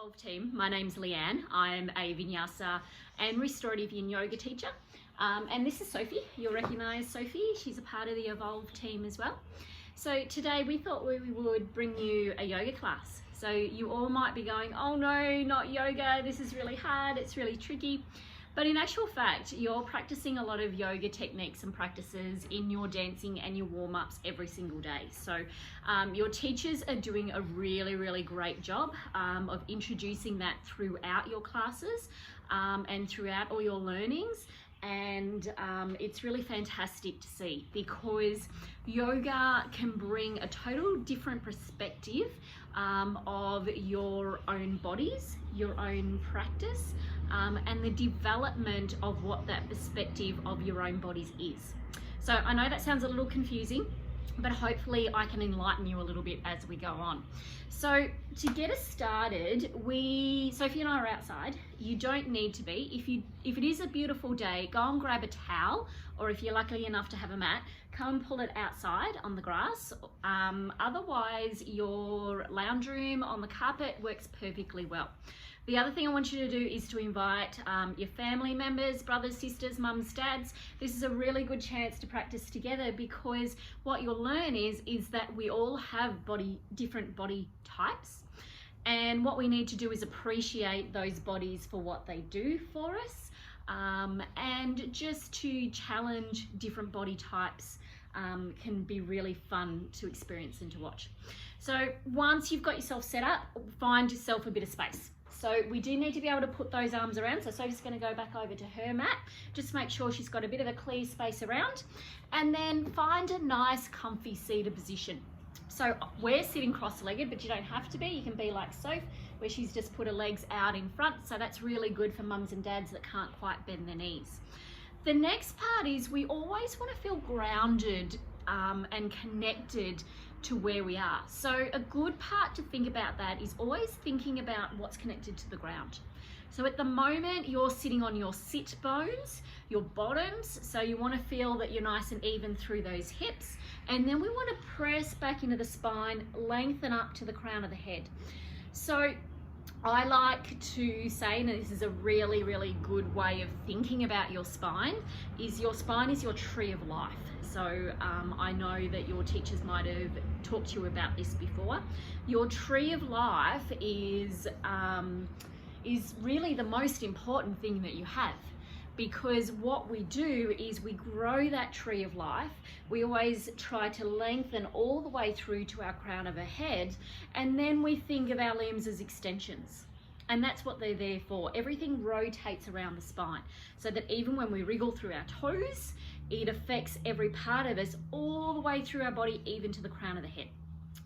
Evolve team, my name's Leanne. I'm a vinyasa and restorative yin yoga teacher. And this is Sophie. You'll recognise Sophie. She's a part of the Evolve team as well. So today we thought we would bring you a yoga class. So you all might be going, oh no, not yoga. This is really hard. It's really tricky. But in actual fact, you're practicing a lot of yoga techniques and practices in your dancing and your warm-ups every single day. So your teachers are doing a really great job of introducing that throughout your classes and throughout all your learnings. And it's really fantastic to see, because yoga can bring a total different perspective of your own bodies, your own practice, and the development of what that perspective of your own bodies is. So I know that sounds a little confusing, but hopefully I can enlighten you a little bit as we go on. So to get us started, Sophie and I are outside. You don't need to be. If it is a beautiful day, go and grab a towel, or if you're lucky enough to have a mat, come and pull it outside on the grass. Otherwise, your lounge room on the carpet works perfectly well. The other thing I want you to do is to invite your family members, brothers, sisters, mums, dads. This is a really good chance to practice together, because what you'll learn is that we all have different body types. And what we need to do is appreciate those bodies for what they do for us, and just to challenge different body types can be really fun to experience and to watch. So once you've got yourself set up, find yourself a bit of space. So we do need to be able to put those arms around. So Sophie's going to go back over to her mat. Just make sure she's got a bit of a clear space around. And then find a nice comfy seated position. So we're sitting cross-legged, but you don't have to be. You can be like Soph, where she's just put her legs out in front. So that's really good for mums and dads that can't quite bend their knees. The next part is we always want to feel grounded and connected to where we are. So a good part to think about that is always thinking about what's connected to the ground. So at the moment you're sitting on your sit bones, your bottoms, so you want to feel that you're nice and even through those hips, and then we want to press back into the spine, lengthen up to the crown of the head. So I like to say, and this is a really good way of thinking about your spine is your tree of life. So I know that your teachers might have talked to you about this before. Your tree of life is really the most important thing that you have, because what we do is we grow that tree of life. We always try to lengthen all the way through to our crown of our head, and then we think of our limbs as extensions. And that's what they're there for. Everything rotates around the spine, so that even when we wriggle through our toes, it affects every part of us all the way through our body, even to the crown of the head.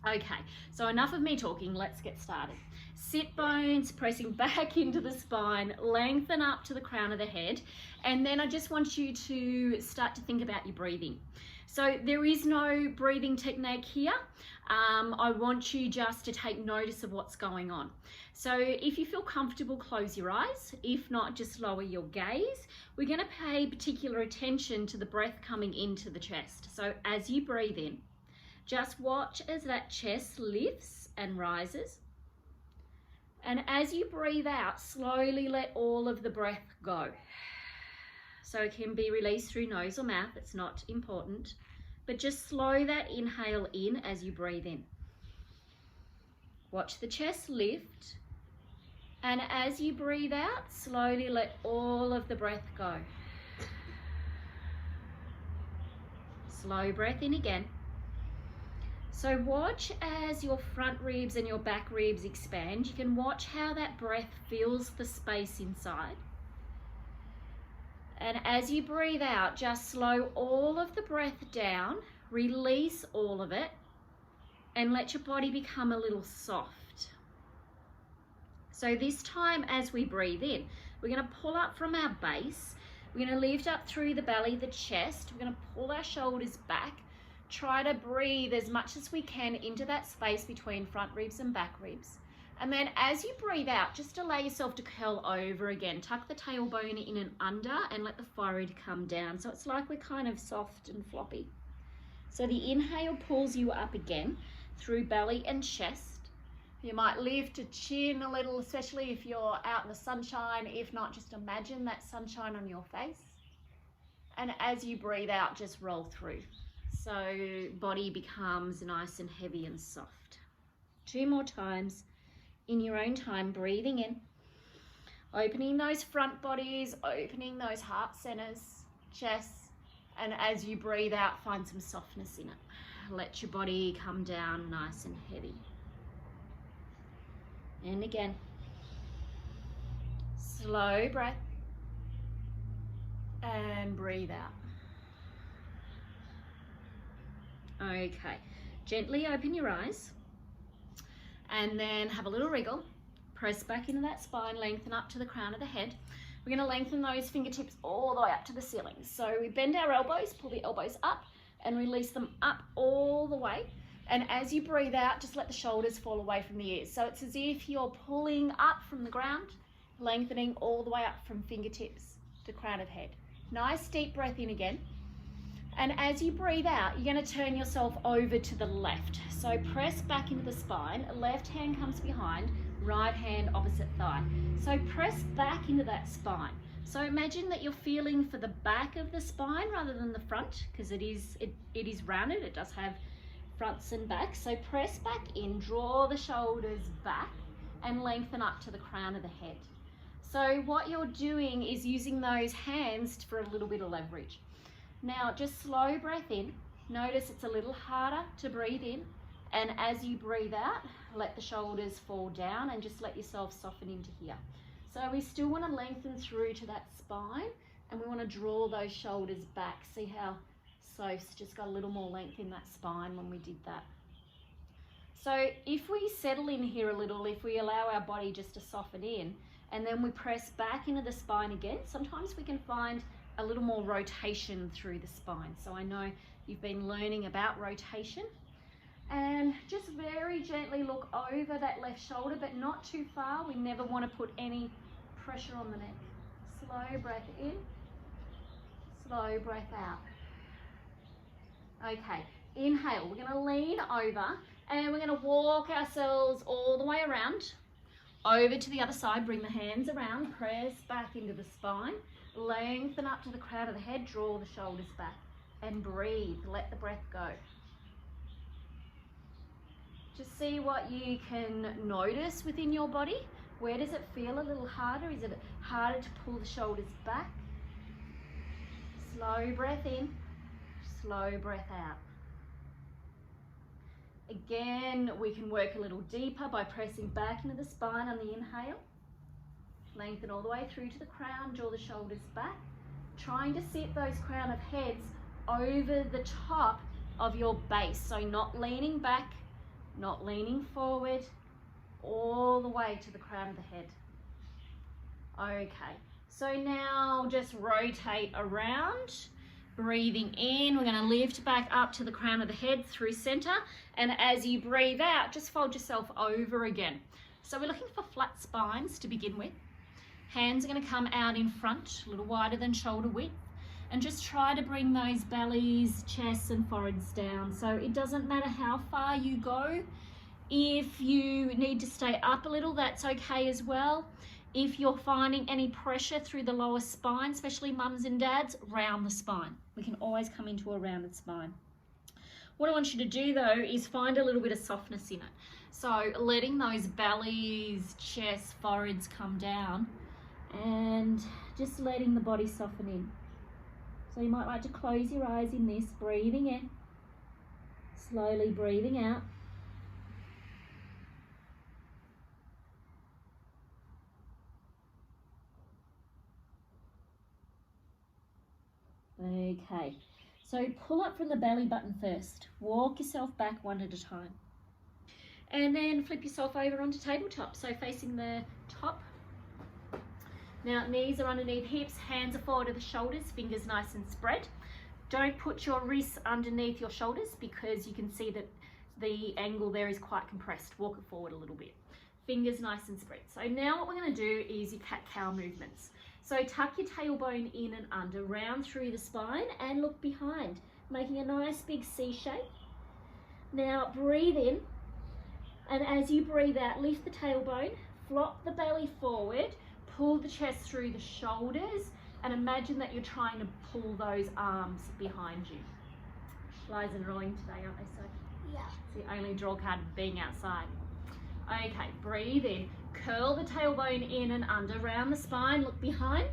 Okay, so enough of me talking, let's get started. Sit bones, pressing back into the spine, lengthen up to the crown of the head, and then I just want you to start to think about your breathing. So there is no breathing technique here. I want you just to take notice of what's going on. So if you feel comfortable, close your eyes. If not, just lower your gaze. We're going to pay particular attention to the breath coming into the chest. So as you breathe in, just watch as that chest lifts and rises. And as you breathe out, slowly let all of the breath go. So it can be released through nose or mouth, it's not important. But just slow that inhale in as you breathe in. Watch the chest lift. And as you breathe out, slowly let all of the breath go. Slow breath in again. So watch as your front ribs and your back ribs expand. You can watch how that breath fills the space inside. And as you breathe out, just slow all of the breath down, release all of it, and let your body become a little soft. So this time as we breathe in, we're going to pull up from our base. We're going to lift up through the belly, the chest. We're going to pull our shoulders back. Try to breathe as much as we can into that space between front ribs and back ribs. And then as you breathe out, just allow yourself to curl over again. Tuck the tailbone in and under and let the forehead come down. So it's like we're kind of soft and floppy. So the inhale pulls you up again through belly and chest. You might lift a chin a little, especially if you're out in the sunshine. If not, just imagine that sunshine on your face. And as you breathe out, just roll through. So body becomes nice and heavy and soft. 2 more times in your own time, breathing in, opening those front bodies, opening those heart centers, chest, and as you breathe out, find some softness in it. Let your body come down nice and heavy. And again, slow breath, and breathe out. Okay, gently open your eyes and then have a little wriggle. Press back into that spine, lengthen up to the crown of the head. We're going to lengthen those fingertips all the way up to the ceiling. So we bend our elbows, pull the elbows up and release them up all the way. And as you breathe out, just let the shoulders fall away from the ears. So it's as if you're pulling up from the ground, lengthening all the way up from fingertips to crown of head. Nice deep breath in again. And as you breathe out, you're going to turn yourself over to the left. So press back into the spine, left hand comes behind, right hand opposite thigh. So press back into that spine. So imagine that you're feeling for the back of the spine rather than the front, because it is rounded, it does have fronts and backs. So press back in, draw the shoulders back and lengthen up to the crown of the head. So what you're doing is using those hands for a little bit of leverage. Now just slow breath in. Notice it's a little harder to breathe in, and as you breathe out, let the shoulders fall down and just let yourself soften into here. So we still want to lengthen through to that spine, and we want to draw those shoulders back. See how Soph's just got a little more length in that spine when we did that. So if we settle in here a little, if we allow our body just to soften in, and then we press back into the spine again, sometimes we can find a little more rotation through the spine. So I know you've been learning about rotation. And just very gently look over that left shoulder, but not too far. We never want to put any pressure on the neck. Slow breath in, slow breath out. Okay, inhale. We're going to lean over and we're going to walk ourselves all the way around. Over to the other side, bring the hands around, press back into the spine, lengthen up to the crown of the head, draw the shoulders back and breathe. Let the breath go. Just see what you can notice within your body. Where does it feel a little harder? Is it harder to pull the shoulders back? Slow breath in, slow breath out. Again, we can work a little deeper by pressing back into the spine on the inhale. Lengthen all the way through to the crown, draw the shoulders back. Trying to sit those crown of heads over the top of your base. So not leaning back, not leaning forward, all the way to the crown of the head. Okay, so now just rotate around. Breathing in, we're going to lift back up to the crown of the head through center, and as you breathe out, just fold yourself over again. So we're looking for flat spines to begin with. Hands are going to come out in front, a little wider than shoulder width, and just try to bring those bellies, chests and foreheads down. So it doesn't matter how far you go. If you need to stay up a little, that's okay as well. If you're finding any pressure through the lower spine, especially mums and dads, round the spine. We can always come into a rounded spine. What I want you to do though is find a little bit of softness in it. So letting those bellies, chests, foreheads come down and just letting the body soften in. So you might like to close your eyes in this, breathing in, slowly breathing out. Okay, so pull up from the belly button first. Walk yourself back one at a time. And then flip yourself over onto tabletop, so facing the top. Now knees are underneath hips, hands are forward to the shoulders, fingers nice and spread. Don't put your wrists underneath your shoulders because you can see that the angle there is quite compressed. Walk it forward a little bit. Fingers nice and spread. So now what we're going to do is your cat-cow movements. So tuck your tailbone in and under, round through the spine and look behind, making a nice big C shape. Now breathe in And as you breathe out, lift the tailbone, flop the belly forward, pull the chest through the shoulders, and imagine that you're trying to pull those arms behind you. Lies and rolling today, aren't they, Sophie? Yeah. It's the only draw card of being outside. Okay, breathe in. Curl the tailbone in and under, round the spine, look behind.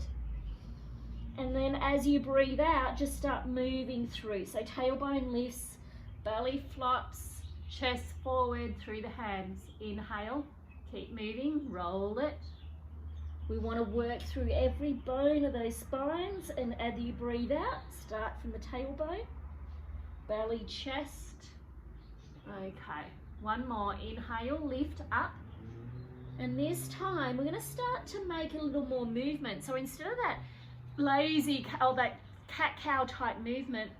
And then as you breathe out, just start moving through. So tailbone lifts, belly flops, chest forward through the hands. Inhale, keep moving, roll it. We want to work through every bone of those spines, and as you breathe out, start from the tailbone, belly, chest. Okay, one more. Inhale, lift up. And this time we're going to start to make a little more movement. So instead of that lazy or that cat-cow type movement,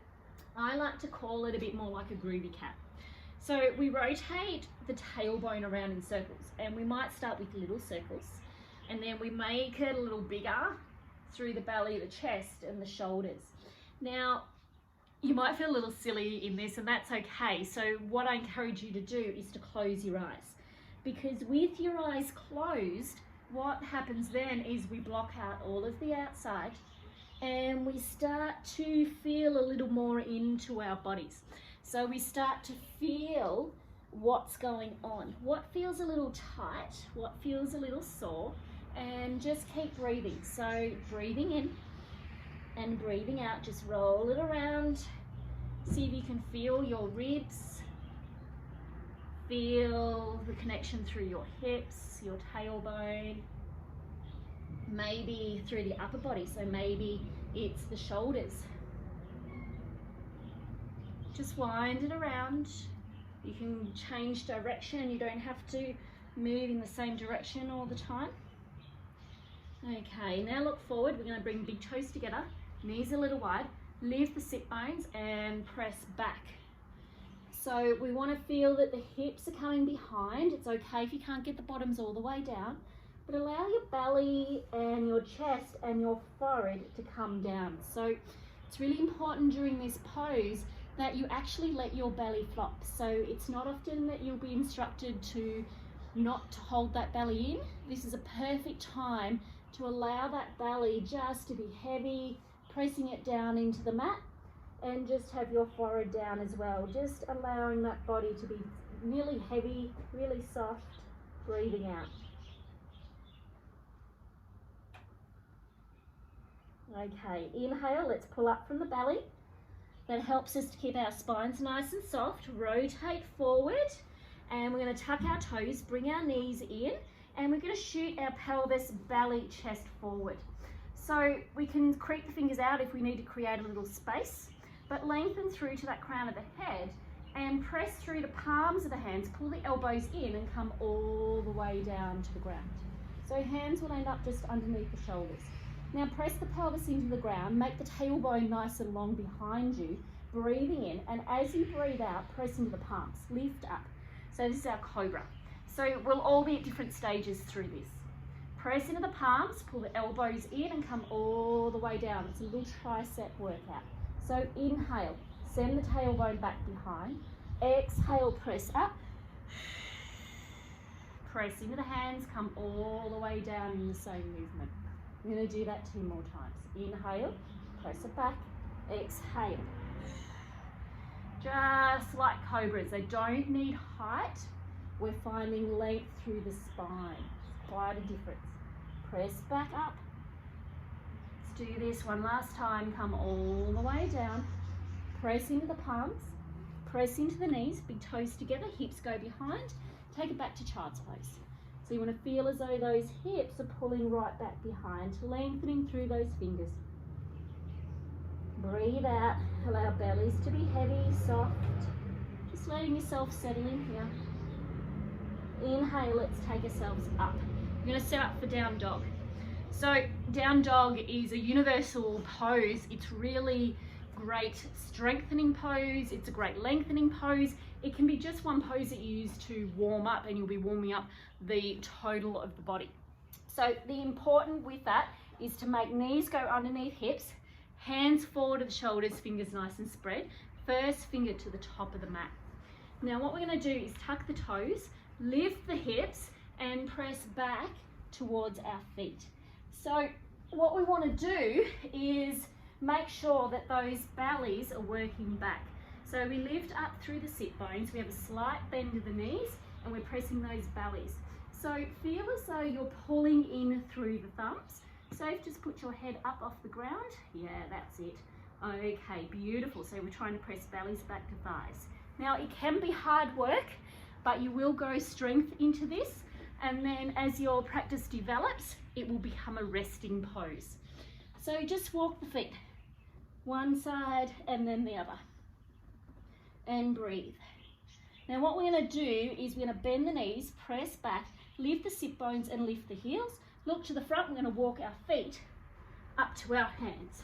I like to call it a bit more like a groovy cat. So we rotate the tailbone around in circles, and we might start with little circles, and then we make it a little bigger through the belly, the chest, and the shoulders. Now, you might feel a little silly in this, and that's okay. So what I encourage you to do is to close your eyes, because with your eyes closed, what happens then is we block out all of the outside, and we start to feel a little more into our bodies. So we start to feel what's going on, what feels a little tight, what feels a little sore, and just keep breathing. So breathing in and breathing out, just roll it around. See if you can feel your ribs, feel the connection through your hips, your tailbone, maybe through the upper body, so maybe it's the shoulders. Just wind it around. You can change direction, you don't have to move in the same direction all the time. Okay, now look forward. We're going to bring big toes together, knees a little wide, lift the sit bones and press back. So we want to feel that the hips are coming behind. It's okay if you can't get the bottoms all the way down, but allow your belly and your chest and your forehead to come down. So it's really important during this pose that you actually let your belly flop. So it's not often that you'll be instructed to not to hold that belly in. This is a perfect time to allow that belly just to be heavy, pressing it down into the mat, and just have your forehead down as well. Just allowing that body to be really heavy, really soft, breathing out. Okay, inhale, let's pull up from the belly. That helps us to keep our spines nice and soft. Rotate forward, and we're going to tuck our toes, bring our knees in, and we're going to shoot our pelvis, belly, chest forward. So we can creep the fingers out if we need to create a little space, but lengthen through to that crown of the head and press through the palms of the hands, pull the elbows in and come all the way down to the ground. So hands will end up just underneath the shoulders. Now press the pelvis into the ground, make the tailbone nice and long behind you, breathing in, and as you breathe out, press into the palms, lift up. So this is our cobra. So we'll all be at different stages through this. Press into the palms, pull the elbows in and come all the way down. It's a little tricep workout. So inhale, send the tailbone back behind. Exhale, press up. Press into the hands, come all the way down in the same movement. We're going to do that 2 more times. Inhale, press it back, exhale. Just like cobras, they don't need height. We're finding length through the spine. It's quite a difference. Press back up. Let's do this one last time. Come all the way down. Press into the palms, press into the knees, big toes together, hips go behind. Take it back to child's pose. So you want to feel as though those hips are pulling right back behind, lengthening through those fingers. Breathe out, allow bellies to be heavy, soft. Just letting yourself settle in here. Inhale, let's take ourselves up. We're going to set up for down dog. So down dog is a universal pose. It's really great strengthening pose. It's a great lengthening pose. It can be just one pose that you use to warm up, and you'll be warming up the total of the body. So the important with that is to make knees go underneath hips, hands forward to the shoulders, fingers nice and spread, first finger to the top of the mat. Now what we're going to do is tuck the toes, lift the hips and press back towards our feet. So what we want to do is make sure that those bellies are working back. So we lift up through the sit bones, we have a slight bend of the knees, and we're pressing those bellies. So feel as though you're pulling in through the thumbs. Safe, just put your head up off the ground. Yeah, that's it. Okay, beautiful. So we're trying to press bellies back to thighs. Now it can be hard work, but you will grow strength into this. And then as your practice develops, it will become a resting pose. So just walk the feet, one side and then the other. And breathe. Now what we're going to do is we're going to bend the knees, press back, lift the sit bones and lift the heels. Look to the front, we're going to walk our feet up to our hands.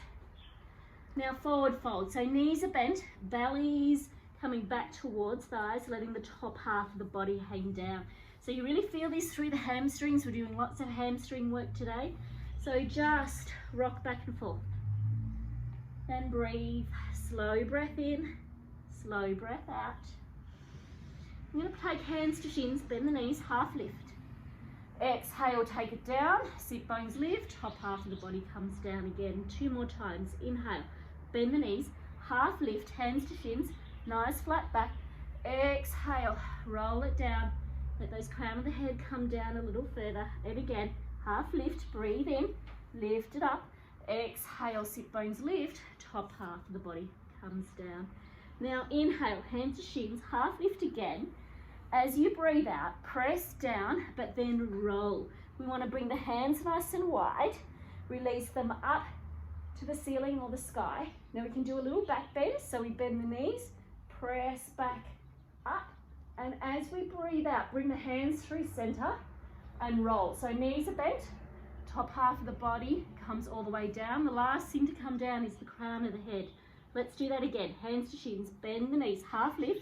Now forward fold, so knees are bent, bellies coming back towards thighs, letting the top half of the body hang down. So you really feel this through the hamstrings. We're doing lots of hamstring work today. So just rock back and forth. And breathe, slow breath in, slow breath out. I'm going to take hands to shins, bend the knees, half lift. Exhale, take it down, sit bones lift, top half of the body comes down again. 2 more times. Inhale, bend the knees, half lift, hands to shins, nice flat back. Exhale, roll it down, let those crown of the head come down a little further. And again, half lift, breathe in, lift it up. Exhale, sit bones lift, top half of the body comes down. Now inhale, hands to shins, half lift again. As you breathe out, press down, but then roll. We want to bring the hands nice and wide, release them up to the ceiling or the sky. Now we can do a little back bend, so we bend the knees, press back up, and as we breathe out, bring the hands through center and roll. So knees are bent, top half of the body comes all the way down. The last thing to come down is the crown of the head. Let's do that again. Hands to shins, bend the knees, half lift.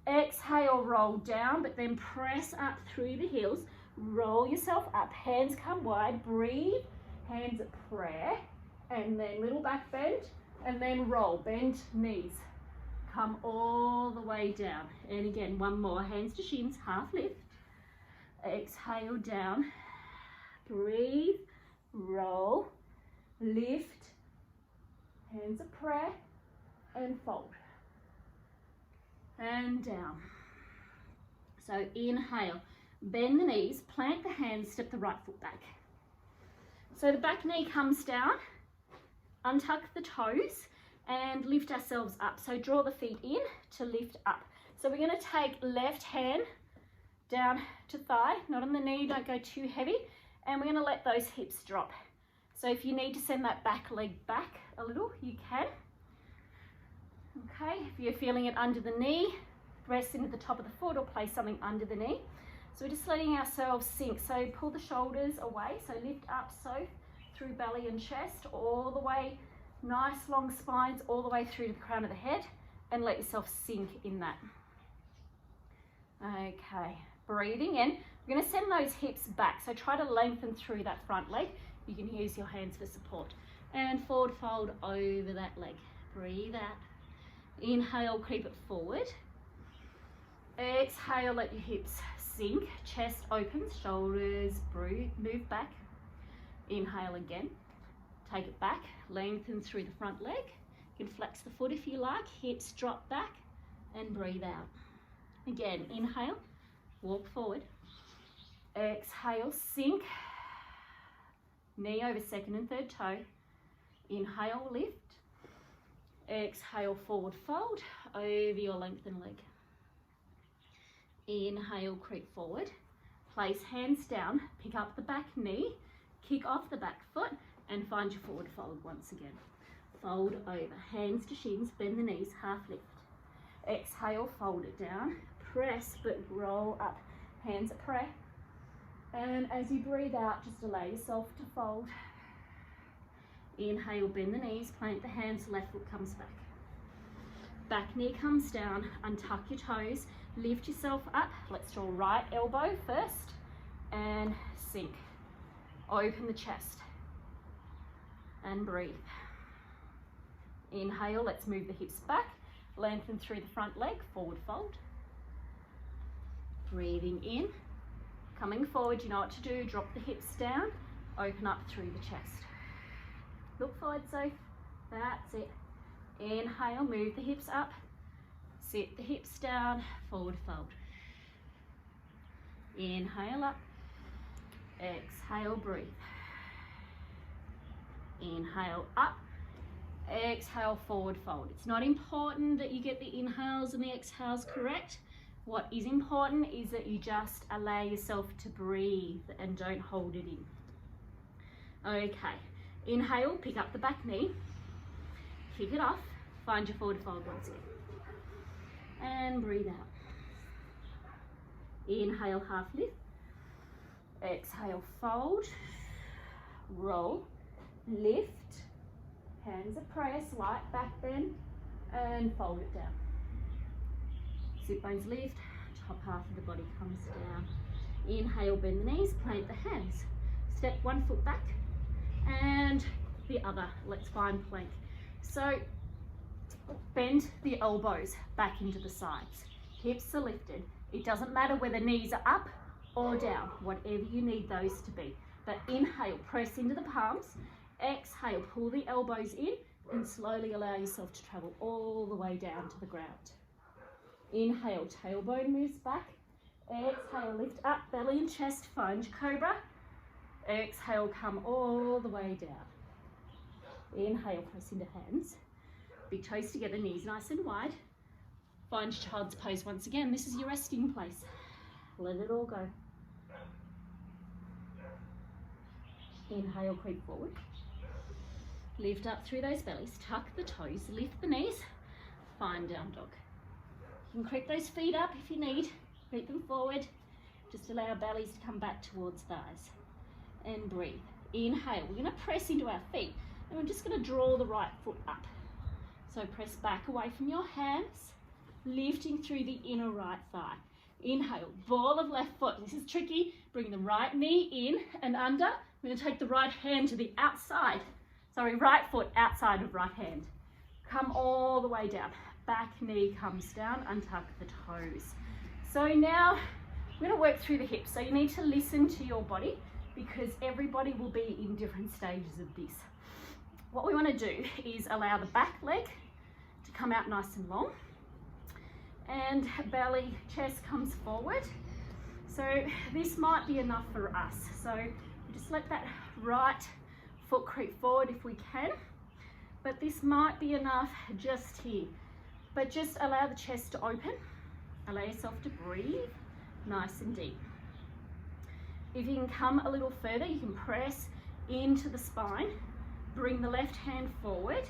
Exhale, roll down, but then press up through the heels. Roll yourself up, hands come wide, breathe, hands at prayer, and then little back bend, and then roll, bend knees. Come all the way down. And again, one more, hands to shins, half lift. Exhale, down, breathe, roll, lift, hands at prayer, and fold. And down. So inhale, bend the knees, plant the hands, step the right foot back. So the back knee comes down, untuck the toes and lift ourselves up. So draw the feet in to lift up. So we're going to take left hand down to thigh, not on the knee, don't go too heavy, and we're going to let those hips drop. So if you need to send that back leg back a little, you can. Okay, if you're feeling it under the knee, rest into the top of the foot or place something under the knee. So we're just letting ourselves sink. So pull the shoulders away, so lift up, so through belly and chest, all the way, nice long spines, all the way through to the crown of the head, and let yourself sink in that. Okay, breathing in. We're going to send those hips back, so try to lengthen through that front leg. You can use your hands for support. And forward fold over that leg. Breathe out. Inhale, creep it forward. Exhale, let your hips sink, chest opens, shoulders move back. Inhale again, take it back, lengthen through the front leg. You can flex the foot if you like, hips drop back and breathe out. Again, inhale, walk forward. Exhale, sink, knee over second and third toe. Inhale, lift. Exhale, forward fold over your lengthened leg. Inhale, creep forward. Place hands down, pick up the back knee, kick off the back foot, and find your forward fold once again. Fold over, hands to shins, bend the knees, half lift. Exhale, fold it down, press but roll up, hands at prayer. And as you breathe out, just allow yourself to fold. Inhale, bend the knees, plant the hands, left foot comes back. Back knee comes down, untuck your toes, lift yourself up. Let's draw right elbow first and sink. Open the chest and breathe. Inhale, let's move the hips back, lengthen through the front leg, forward fold. Breathing in, coming forward, you know what to do, drop the hips down, open up through the chest. Look forward, Soph. That's it. Inhale, move the hips up, sit the hips down, forward fold. Inhale up, exhale, breathe. Inhale up, exhale, forward fold. It's not important that you get the inhales and the exhales correct. What is important is that you just allow yourself to breathe and don't hold it in. Okay, inhale, pick up the back knee, kick it off, find your forward fold once again. And breathe out. Inhale, half lift. Exhale, fold, roll, lift, hands are pressed, light back bend, and fold it down. Sit bones lift, top half of the body comes down. Inhale, bend the knees, plant the hands. Step one foot back and the other. Let's find plank. So bend the elbows back into the sides. Hips are lifted. It doesn't matter whether knees are up or down, whatever you need those to be. But inhale, press into the palms. Exhale, pull the elbows in and slowly allow yourself to travel all the way down to the ground. Inhale, tailbone moves back. Exhale, lift up, belly and chest, find your cobra. Exhale, come all the way down. Inhale, press into hands. Big toes together, knees nice and wide. Find your child's pose once again. This is your resting place. Let it all go. Inhale, creep forward. Lift up through those bellies, tuck the toes, lift the knees, find down dog. You can creep those feet up if you need, creep them forward. Just allow our bellies to come back towards thighs. And breathe. Inhale, we're gonna press into our feet and we're just gonna draw the right foot up. So press back away from your hands, lifting through the inner right thigh. Inhale, ball of left foot. This is tricky. Bring the right knee in and under. We're gonna take the right hand to the outside. Sorry, right foot outside of right hand. Come all the way down. Back knee comes down, untuck the toes. So now we're gonna work through the hips. So you need to listen to your body because everybody will be in different stages of this. What we wanna do is allow the back leg to come out nice and long and belly, chest comes forward. So this might be enough for us. So just let that right foot creep forward if we can, but this might be enough just here. But just allow the chest to open, allow yourself to breathe nice and deep. If you can come a little further, you can press into the spine, bring the left hand forward,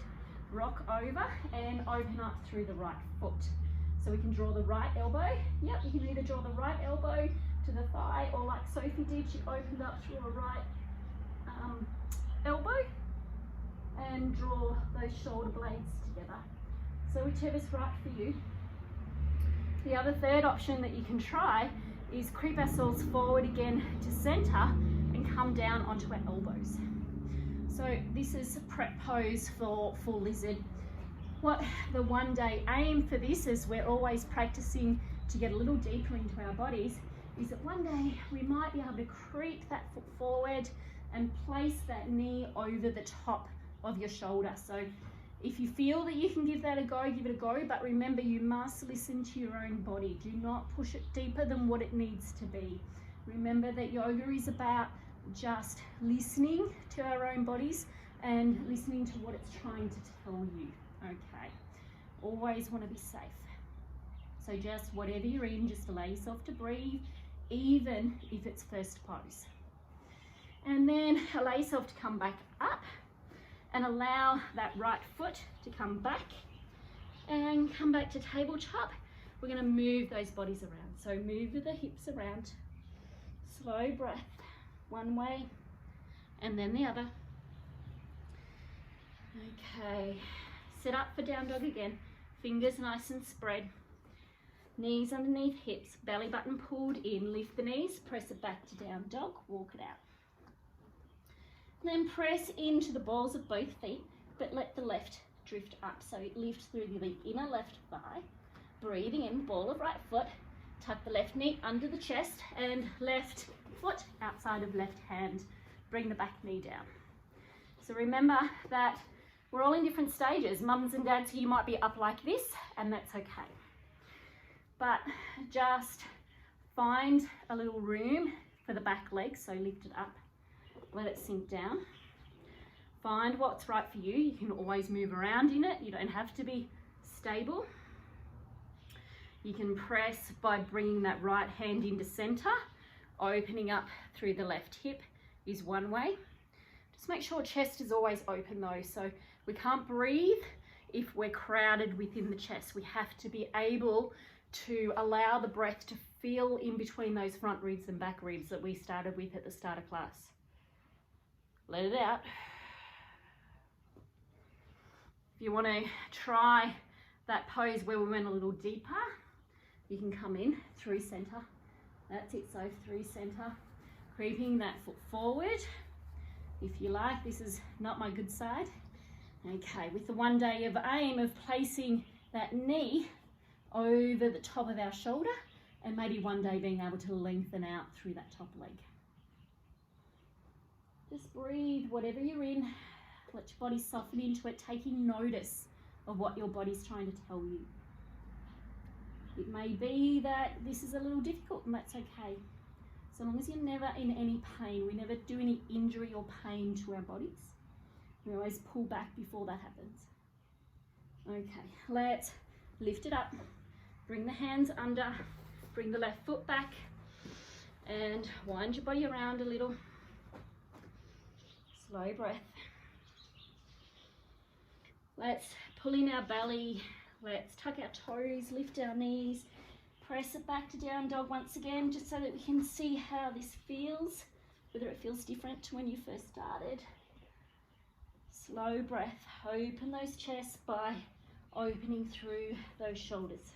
rock over and open up through the right foot. So we can draw the right elbow. Yep, you can either draw the right elbow to the thigh or like Sophie did, she opened up through a right elbow and draw those shoulder blades together. So whichever's right for you. The other third option that you can try is creep ourselves forward again to center and come down onto our elbows. So this is a prep pose for full lizard. What the one day aim for this is we're always practicing to get a little deeper into our bodies is that one day we might be able to creep that foot forward and place that knee over the top of your shoulder. So if you feel that you can give that a go, give it a go, but remember you must listen to your own body. Do not push it deeper than what it needs to be. Remember that yoga is about just listening to our own bodies and listening to what it's trying to tell you. Okay, always want to be safe. So just whatever you're in, just allow yourself to breathe, even if it's first pose. And then allow yourself to come back up and allow that right foot to come back and come back to tabletop. We're going to move those bodies around. So move the hips around, slow breath, one way and then the other. Okay, sit up for down dog again, fingers nice and spread, knees underneath hips, belly button pulled in, lift the knees, press it back to down dog, walk it out. Then press into the balls of both feet, but let the left drift up. So lift through the inner left thigh, breathing in, ball of right foot, Tuck the left knee under the chest and left foot outside of left hand. Bring the back knee down. So remember that we're all in different stages. Mums and dads, you might be up like this, and that's okay. But just find a little room for the back leg, so lift it up, let it sink down. Find what's right for you. You can always move around in it. You don't have to be stable. You can press by bringing that right hand into center. Opening up through the left hip is one way. Just make sure chest is always open though, so we can't breathe if we're crowded within the chest. We have to be able to allow the breath to feel in between those front ribs and back ribs that we started with at the start of class. Let it out. If you want to try that pose where we went a little deeper, you can come in through center. That's it, so through center, creeping that foot forward. If you like, this is not my good side. Okay, with the one day of aim of placing that knee over the top of our shoulder, and maybe one day being able to lengthen out through that top leg. Just breathe, whatever you're in, let your body soften into it, taking notice of what your body's trying to tell you. It may be that this is a little difficult, and that's okay. So long as you're never in any pain, we never do any injury or pain to our bodies. We always pull back before that happens. Okay, let's lift it up. Bring the hands under, bring the left foot back, and wind your body around a little. Slow breath. Let's pull in our belly. Let's tuck our toes, lift our knees, press it back to down dog once again, just so that we can see how this feels, whether it feels different to when you first started. Slow breath. Open those chests by opening through those shoulders.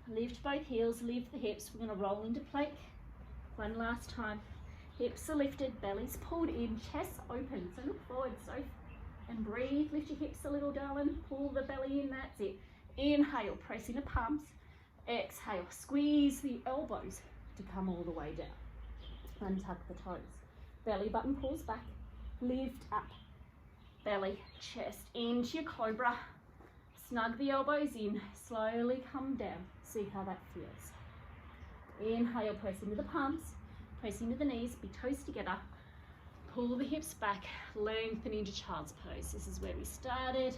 Lift both heels, lift the hips. We're going to roll into plank. One last time. Hips are lifted, belly's pulled in, chest open. So look forward, Soph, and breathe. Lift your hips a little, darling. Pull the belly in, that's it. Inhale, press into palms. Exhale, squeeze the elbows to come all the way down. Untuck the toes. Belly button pulls back. Lift up. Belly, chest into your cobra. Snug the elbows in. Slowly come down. See how that feels. Inhale, press into the palms. Press into the knees. Big toes together. Pull the hips back. Lengthen into child's pose. This is where we started.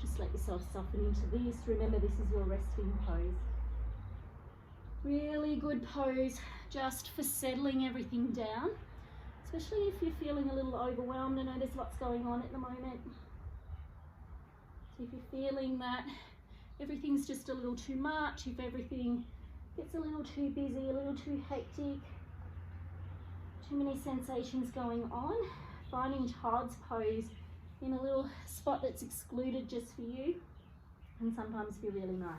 Just let yourself soften into this. Remember, this is your resting pose. Really good pose just for settling everything down, especially if you're feeling a little overwhelmed. I know there's lots going on at the moment. So if you're feeling that everything's just a little too much, if everything gets a little too busy, a little too hectic, too many sensations going on, finding child's pose in a little spot that's excluded just for you can sometimes feel really nice.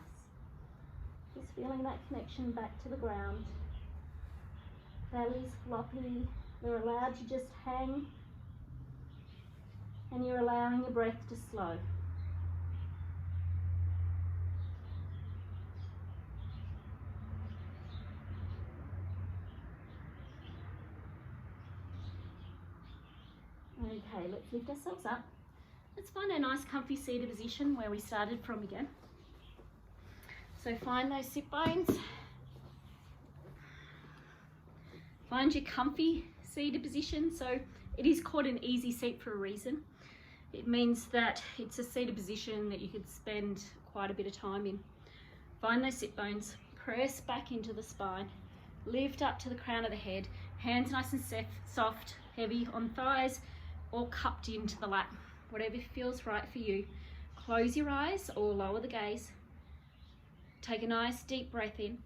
Just feeling that connection back to the ground. Belly's floppy. You're allowed to just hang, and you're allowing your breath to slow. Okay, let's lift ourselves up. Let's find a nice comfy seated position where we started from again. So find those sit bones. Find your comfy seated position. So it is called an easy seat for a reason. It means that it's a seated position that you could spend quite a bit of time in. Find those sit bones, press back into the spine, lift up to the crown of the head, hands nice and soft, heavy on thighs, or cupped into the lap, whatever feels right for you. Close your eyes or lower the gaze. Take a nice deep breath in,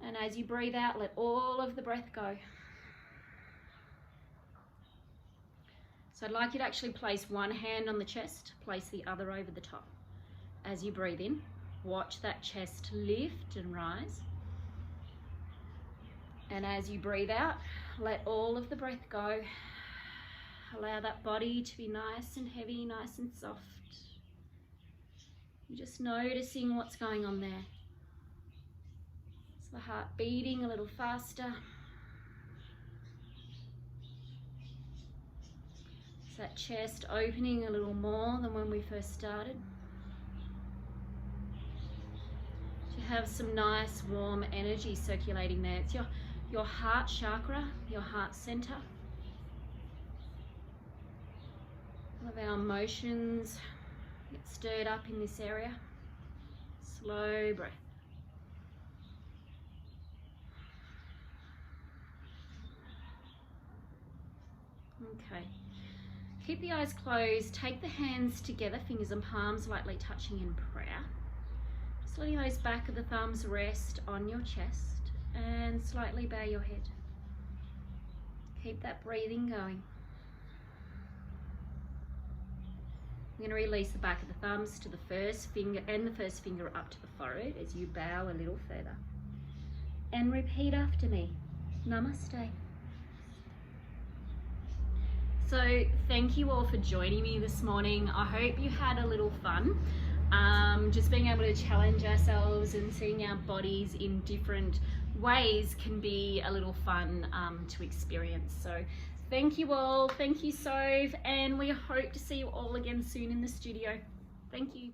and as you breathe out, let all of the breath go. So I'd like you to actually place one hand on the chest, place the other over the top. As you breathe in, watch that chest lift and rise. And as you breathe out, let all of the breath go. Allow that body to be nice and heavy, nice and soft. You're just noticing what's going on there. Is the heart beating a little faster? Is that chest opening a little more than when we first started? You have some nice warm energy circulating there. It's your heart chakra, your heart center. All of our emotions get stirred up in this area. Slow breath. Okay. Keep the eyes closed. Take the hands together, fingers and palms lightly touching in prayer. Just letting those back of the thumbs rest on your chest and slightly bow your head. Keep that breathing going. You're going to release the back of the thumbs to the first finger and the first finger up to the forehead as you bow a little further. And repeat after me. Namaste. So thank you all for joining me this morning. I hope you had a little fun. Just being able to challenge ourselves and seeing our bodies in different ways can be a little fun to experience. So thank you all, thank you Soph, and we hope to see you all again soon in the studio. Thank you.